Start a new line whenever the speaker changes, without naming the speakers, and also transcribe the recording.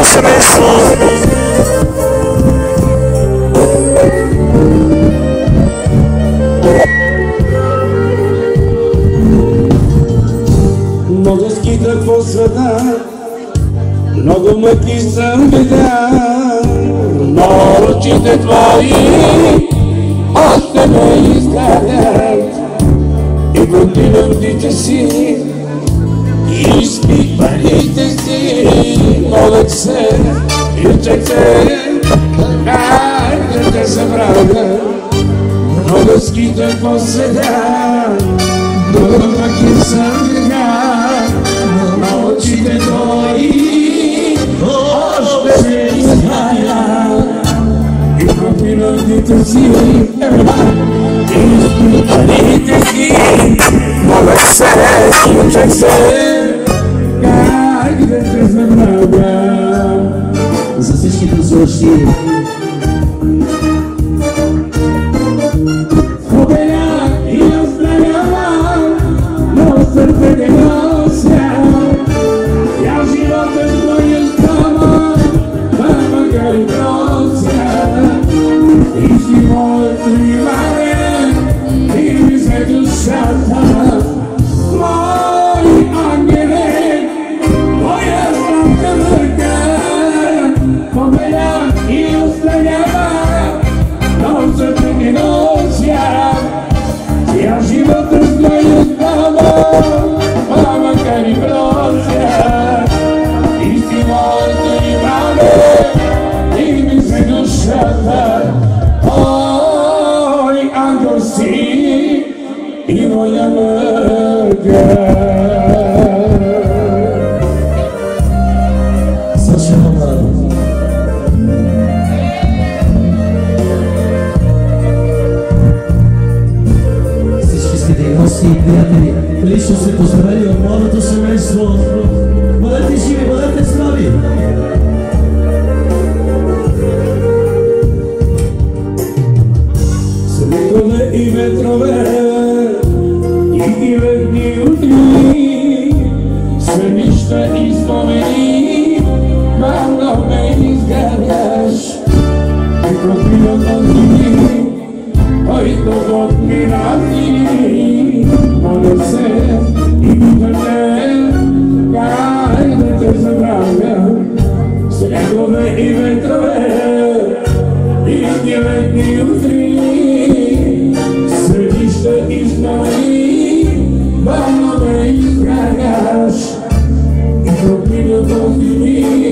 семейство.
Много скитах по света, много мъки съм видял, но очите твои още ме изгледат. И въртинам дите си, и изпих парите си, молех се, ючех се, как да те забравя. Много скитах по света, много мъки съм видял, но очите твои още ме изгледат. И въртинам дите си, и парите си, молех се, ючех се, как да те забравя.
За всички танцуващи.
Обеля и оставям, но сърце не нося. Я живота с твоя стама, макар и прося. И си моето внимание, и ми се душата. Мой ангеле, моя сладка мърка, побеля и оставям, но сърце не нося. Я живота с твоя стама, макар и прося. И си моето внимание, и ми се душата. Ой, ангел си и моя мърка.
Саша Мамар. Всички скъпи гости и приятели, лично се поздравени от младото семейство. Бъдете живи, бъдете здрави!
Снегове и ветрове, и дивни утри, сънища и спомени, малко ме изгаряш. И пропилят този, който отмина ти, моля се и питате, как да те забравя. Снегове и ветрове, и дивни утри, съдища и знамени, бавно ме изграняш. И пропилят този